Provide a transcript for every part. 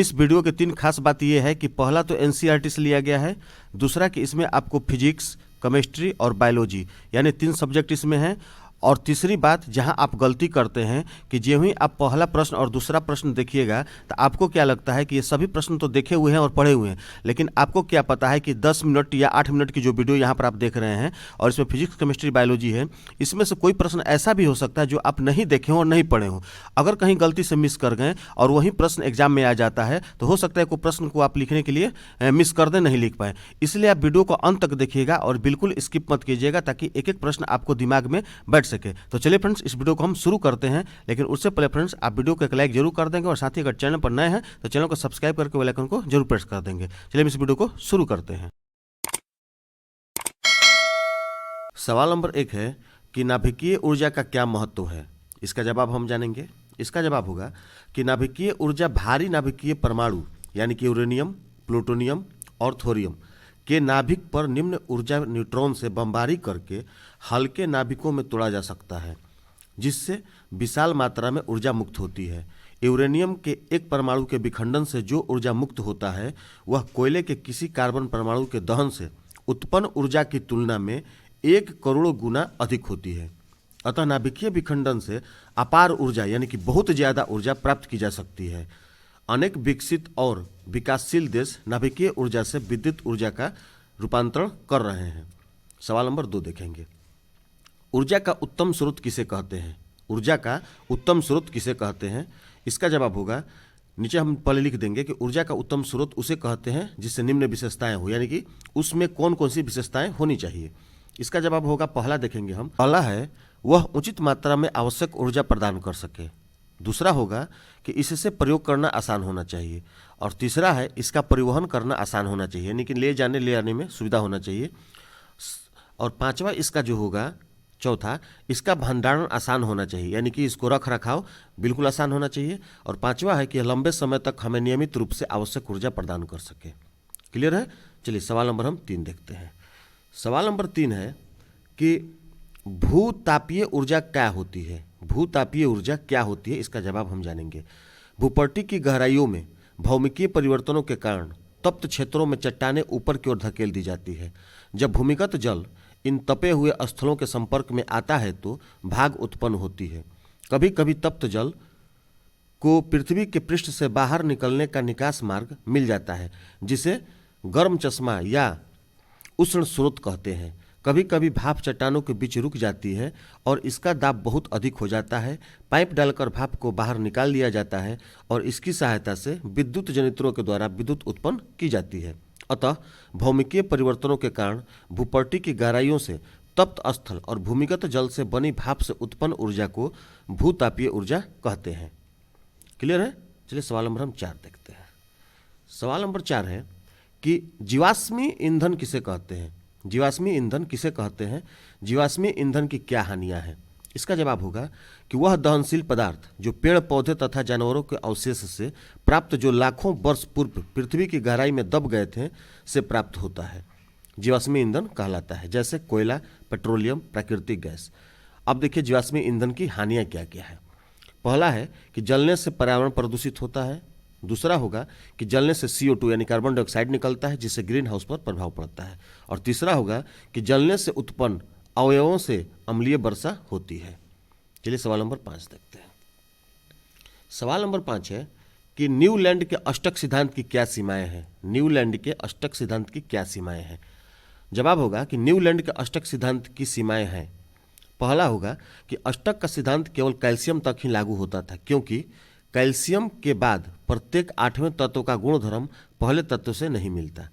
इस वीडियो के 3 खास बात ये है कि पहला तो एनसीईआरटी से लिया गया है, दूसरा कि इसमें आपको फिजिक्स, केमिस्ट्री और बायोलॉजी यानी 3 सब्जेक्ट इसमें हैं, और तीसरी बात जहां आप गलती करते हैं कि जो ही आप पहला प्रश्न और दूसरा प्रश्न देखिएगा तो आपको क्या लगता है कि ये सभी प्रश्न तो देखे हुए हैं और पढ़े हुए हैं, लेकिन आपको क्या पता है कि 10 मिनट या 8 मिनट की जो वीडियो यहाँ पर आप देख रहे हैं और इसमें फिजिक्स, केमिस्ट्री, बायोलॉजी है, इसमें से कोई प्रश्न ऐसा भी हो सकता है जो आप नहीं देखे हों और नहीं पढ़े हों। अगर कहीं गलती से मिस कर गए और वही प्रश्न एग्जाम में आ जाता है तो हो सकता है कोई प्रश्न को आप लिखने के लिए मिस कर दें, नहीं लिख पाए। इसलिए आप वीडियो को अंत तक देखिएगा और बिल्कुल स्किप मत कीजिएगा ताकि एक एक प्रश्न आपको दिमाग में बैठ सके। तो चलिए फ्रेंड्स, इस वीडियो को हम शुरू करते हैं, लेकिन उससे पहले फ्रेंड्स आप वीडियो को एक लाइक जरूर कर देंगे और साथ ही अगर चैनल पर नए हैं तो चैनल को सब्सक्राइब करके बेल आइकन को जरूर प्रेस कर देंगे। चलिए हम इस वीडियो को शुरू करते हैं। सवाल नंबर 1 है कि नाभिकीय ऊर्जा का क्या महत्व है। इसका जवाब हम जानेंगे। इसका जवाब होगा कि नाभिकीय ऊर्जा भारी नाभिकीय परमाणु यानी कि यूरेनियम, प्लूटोनियम और थोरियम के नाभिक पर निम्न ऊर्जा न्यूट्रॉन से बमबारी करके हल्के नाभिकों में तोड़ा जा सकता है, जिससे विशाल मात्रा में ऊर्जा मुक्त होती है। यूरेनियम के एक परमाणु के विखंडन से जो ऊर्जा मुक्त होता है वह कोयले के किसी कार्बन परमाणु के दहन से उत्पन्न ऊर्जा की तुलना में 1 करोड़ गुना अधिक होती है। अतः नाभिकीय विखंडन से अपार ऊर्जा यानी कि बहुत ज़्यादा ऊर्जा प्राप्त की जा सकती है। अनेक विकसित और विकासशील देश नाभिकीय ऊर्जा से विद्युत ऊर्जा का रूपांतरण कर रहे हैं। सवाल नंबर 2 देखेंगे। ऊर्जा का उत्तम स्रोत किसे कहते हैं। ऊर्जा का उत्तम स्रोत किसे कहते हैं। इसका जवाब होगा, नीचे हम पहले लिख देंगे कि ऊर्जा का उत्तम स्रोत उसे कहते हैं जिससे निम्न विशेषताएं हो, यानी कि उसमें कौन कौन सी विशेषताएं होनी चाहिए। इसका जवाब होगा, पहला देखेंगे हम, पहला है वह उचित मात्रा में आवश्यक ऊर्जा प्रदान कर सके। दूसरा होगा कि इससे प्रयोग करना आसान होना चाहिए, और तीसरा है इसका परिवहन करना आसान होना चाहिए, यानी कि ले जाने ले आने में सुविधा होना चाहिए। और पांचवा इसका जो होगा, चौथा, इसका भंडारण आसान होना चाहिए, यानी कि इसको रख रखाव बिल्कुल आसान होना चाहिए। और पांचवा है कि लंबे समय तक हमें नियमित रूप से आवश्यक ऊर्जा प्रदान कर सके। क्लियर है। चलिए सवाल नंबर हम 3 देखते हैं। सवाल नंबर 3 है कि भूतापीय ऊर्जा क्या होती है। भूतापीय ऊर्जा क्या होती है, इसका जवाब हम जानेंगे। भूपट्टी की गहराइयों में भौमिकीय परिवर्तनों के कारण तप्त क्षेत्रों में चट्टानें ऊपर की ओर धकेल दी जाती है। जब भूमिगत जल इन तपे हुए स्थलों के संपर्क में आता है तो भाग उत्पन्न होती है। कभी कभी तप्त जल को पृथ्वी के पृष्ठ से बाहर निकलने का निकास मार्ग मिल जाता है, जिसे गर्म चश्मा या उष्ण स्रोत कहते हैं। कभी कभी भाप चट्टानों के बीच रुक जाती है और इसका दाब बहुत अधिक हो जाता है। पाइप डालकर भाप को बाहर निकाल लिया जाता है और इसकी सहायता से विद्युत जनरेटरों के द्वारा विद्युत उत्पन्न की जाती है। अतः भौमिकीय परिवर्तनों के कारण भूपट्टी की गहराइयों से तप्त स्थल और भूमिगत जल से बनी भाप से उत्पन्न ऊर्जा को भूतापीय ऊर्जा कहते हैं। क्लियर है। चलिए सवाल नंबर हम 4 देखते हैं। सवाल नंबर 4 है कि जीवाश्मी ईंधन किसे कहते हैं। जीवाश्मी ईंधन किसे कहते हैं। जीवाश्मी ईंधन की क्या हानियां हैं। इसका जवाब होगा कि वह दहनशील पदार्थ जो पेड़ पौधे तथा जानवरों के अवशेष से प्राप्त जो लाखों वर्ष पूर्व पृथ्वी की गहराई में दब गए थे से प्राप्त होता है, जीवाश्मी ईंधन कहलाता है, जैसे कोयला, पेट्रोलियम, प्राकृतिक गैस। अब देखिए जीवाश्मी ईंधन की हानियां क्या क्या है। पहला है कि जलने से पर्यावरण प्रदूषित होता है। दूसरा होगा कि जलने से CO2 यानी कार्बन डाइऑक्साइड निकलता है, जिससे ग्रीन हाउस पर प्रभाव पड़ता है। और तीसरा होगा कि जलने से उत्पन्न अवयवों से अम्लीय वर्षा होती है। चलिए सवाल नंबर 5 देखते हैं। सवाल नंबर 5 है कि न्यूलैंड के अष्टक सिद्धांत की क्या सीमाएं हैं। न्यूलैंड के अष्टक सिद्धांत की क्या सीमाएं हैं। जवाब होगा कि न्यूलैंड के अष्टक सिद्धांत की सीमाएं हैं। पहला होगा कि अष्टक का सिद्धांत केवल कैल्शियम तक ही लागू होता था, क्योंकि कैल्शियम के बाद प्रत्येक 8वें तत्व का गुणधर्म पहले तत्व से नहीं मिलता।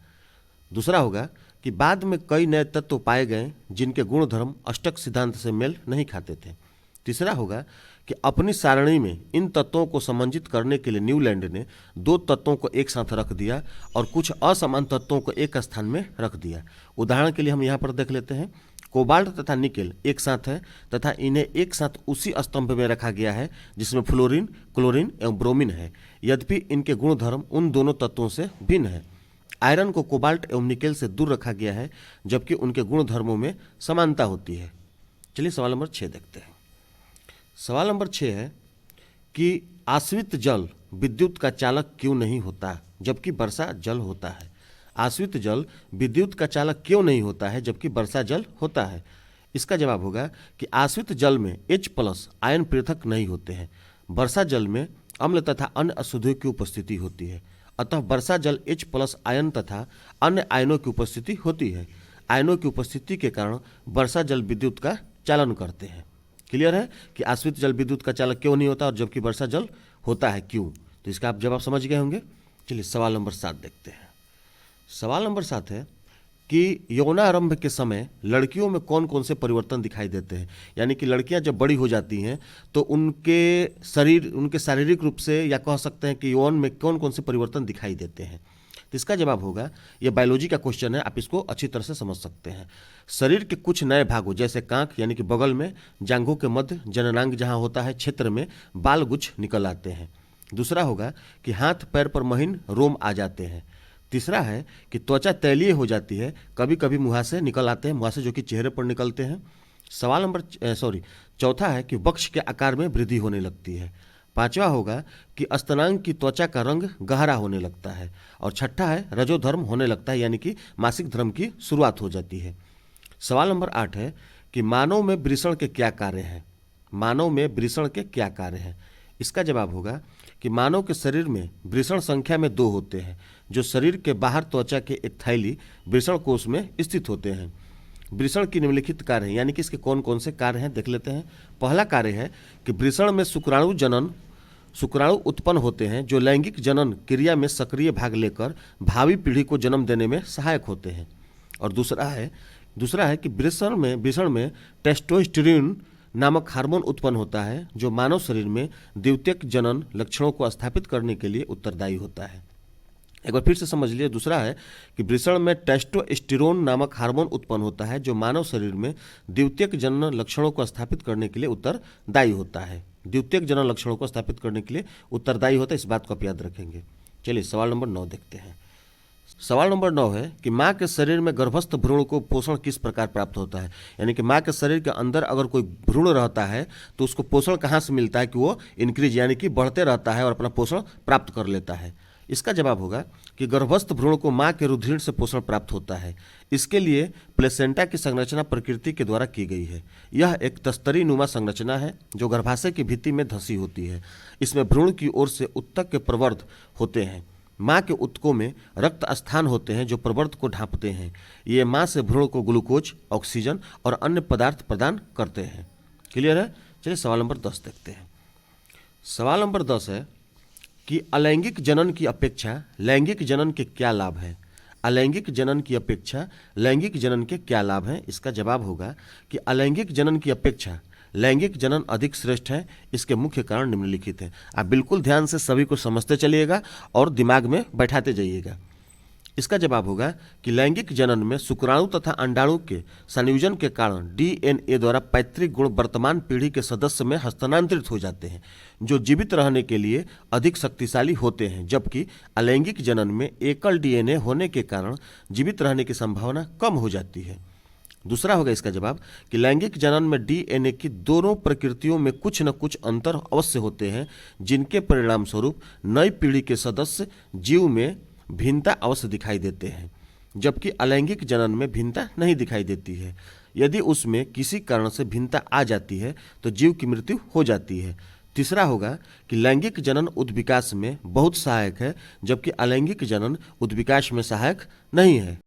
दूसरा होगा कि बाद में कई नए तत्व पाए गए जिनके गुणधर्म अष्टक सिद्धांत से मेल नहीं खाते थे। तीसरा होगा कि अपनी सारणी में इन तत्वों को समंजित करने के लिए न्यूलैंड ने 2 तत्वों को एक साथ रख दिया और कुछ असमान तत्वों को एक स्थान में रख दिया। उदाहरण के लिए हम यहाँ पर देख लेते हैं। कोबाल्ट तथा निकेल एक साथ है तथा इन्हें एक साथ उसी स्तंभ में रखा गया है जिसमें फ्लोरीन, क्लोरीन एवं ब्रोमीन है, यद्यपि इनके गुणधर्म उन दोनों तत्वों से भिन्न है। आयरन को कोबाल्ट एवं निकेल से दूर रखा गया है, जबकि उनके गुणधर्मों में समानता होती है। चलिए सवाल नंबर 6 देखते हैं। सवाल नंबर 6 है कि आश्रित जल विद्युत का चालक क्यों नहीं होता जबकि वर्षा जल होता है? आश्रित जल विद्युत का चालक क्यों नहीं होता है जबकि वर्षा जल होता है? इसका जवाब होगा कि आश्रित जल में H+ आयन पृथक नहीं होते हैं। वर्षा जल में अम्ल तथा अन्य अशुद्धियों की उपस्थिति होती है, अतः वर्षा जल H+ आयन तथा अन्य आयनों की उपस्थिति होती है। आयनों की उपस्थिति के कारण वर्षा जल विद्युत का चालन करते हैं। क्लियर है कि आश्रित जल विद्युत का चालक क्यों नहीं होता और जबकि वर्षा जल होता है क्यों? तो इसका आप जवाब समझ गए होंगे। चलिए सवाल नंबर 7 देखते हैं। सवाल नंबर 7 है कि यौनारंभ के समय लड़कियों में कौन कौन से परिवर्तन दिखाई देते हैं? यानी कि लड़कियां जब बड़ी हो जाती हैं तो उनके शारीरिक रूप से या कह सकते हैं कि यौन में कौन कौन से परिवर्तन दिखाई देते हैं? तो इसका जवाब होगा, यह बायोलॉजी का क्वेश्चन है, आप इसको अच्छी तरह से समझ सकते हैं। शरीर के कुछ नए भागों जैसे कांख यानी कि बगल में, जांघों के मध्य, जननांग जहाँ होता है क्षेत्र में बाल गुच्छ निकल आते हैं। दूसरा होगा कि हाथ पैर पर महीन रोम आ जाते हैं। तीसरा है कि त्वचा तैलीय हो जाती है, कभी कभी मुहासे निकल आते हैं, मुहासे जो कि चेहरे पर निकलते हैं। चौथा है कि वक्ष के आकार में वृद्धि होने लगती है। पांचवा होगा कि स्तनांग की त्वचा का रंग गहरा होने लगता है। और छठा है रजोधर्म होने लगता है, यानी कि मासिक धर्म की शुरुआत हो जाती है। सवाल नंबर 8 है कि मानव में वृषण के क्या कार्य हैं? मानव में वृषण के क्या कार्य हैं? इसका जवाब होगा कि मानव के शरीर में वृषण संख्या में 2 होते हैं, जो शरीर के बाहर त्वचा के एक थैली वृषण कोष में स्थित होते हैं। वृषण की निम्नलिखित कार्य हैं, यानी कि इसके कौन कौन से कार्य हैं देख लेते हैं। पहला कार्य है कि वृषण में शुक्राणु उत्पन्न होते हैं, जो लैंगिक जनन क्रिया में सक्रिय भाग लेकर भावी पीढ़ी को जन्म देने में सहायक होते हैं। और दूसरा है कि वृषण में टेस्टोस्टेरोन नामक हार्मोन उत्पन्न होता है, जो मानव शरीर में द्वितीयक जनन लक्षणों को स्थापित करने के लिए उत्तरदायी होता है। एक बार फिर से समझ लिए। दूसरा है कि वृषण में टेस्टोस्टेरोन नामक हार्मोन उत्पन्न होता है, जो मानव शरीर में द्वितीयक जनन लक्षणों को स्थापित करने के लिए उत्तरदायी होता है। द्वितीयक जनन लक्षणों को स्थापित करने के लिए उत्तरदायी होता है, इस बात को आप याद रखेंगे। चलिए सवाल नंबर 9 देखते हैं। सवाल नंबर 9 है कि माँ के शरीर में गर्भस्थ भ्रूण को पोषण किस प्रकार प्राप्त होता है? यानी कि माँ के शरीर के अंदर अगर कोई भ्रूण रहता है तो उसको पोषण कहाँ से मिलता है कि वो इंक्रीज यानी कि बढ़ते रहता है और अपना पोषण प्राप्त कर लेता है? इसका जवाब होगा कि गर्भस्थ भ्रूण को माँ के रुधिर से पोषण प्राप्त होता है। इसके लिए प्लेसेंटा की संरचना प्रकृति के द्वारा की गई है। यह एक तस्तरी नुमा संरचना है जो गर्भाशय की भित्ति में धंसी होती है। इसमें भ्रूण की ओर से उत्तक के प्रवर्ध होते हैं। माँ के उत्तकों में रक्त स्थान होते हैं जो प्रवर्ध को ढांपते हैं। ये माँ से भ्रूण को ग्लूकोज, ऑक्सीजन और अन्य पदार्थ प्रदान करते हैं। क्लियर है? चलिए सवाल नंबर 10 देखते हैं। सवाल नंबर 10 है कि अलैंगिक जनन की अपेक्षा लैंगिक जनन के क्या लाभ हैं? अलैंगिक जनन की अपेक्षा लैंगिक जनन के क्या लाभ हैं? इसका जवाब होगा कि अलैंगिक जनन की अपेक्षा लैंगिक जनन अधिक श्रेष्ठ है। इसके मुख्य कारण निम्नलिखित हैं। आप बिल्कुल ध्यान से सभी को समझते चलिएगा और दिमाग में बैठाते जाइएगा। इसका जवाब होगा कि लैंगिक जनन में शुक्राणु तथा अंडाणु के संयोजन के कारण DNA द्वारा पैतृक गुण वर्तमान पीढ़ी के सदस्य में हस्तांतरित हो जाते हैं, जो जीवित रहने के लिए अधिक शक्तिशाली होते हैं, जबकि अलैंगिक जनन में एकल DNA होने के कारण जीवित रहने की संभावना कम हो जाती है। दूसरा होगा इसका जवाब कि लैंगिक जनन में DNA की दोनों प्रकृतियों में कुछ न कुछ अंतर अवश्य होते हैं, जिनके परिणाम स्वरूप नई पीढ़ी के सदस्य जीव में भिन्नता अवश्य दिखाई देते हैं, जबकि अलैंगिक जनन में भिन्नता नहीं दिखाई देती है। यदि उसमें किसी कारण से भिन्नता आ जाती है तो जीव की मृत्यु हो जाती है। तीसरा होगा कि लैंगिक जनन उद्विकास में बहुत सहायक है, जबकि अलैंगिक जनन उद्विकास में सहायक नहीं है।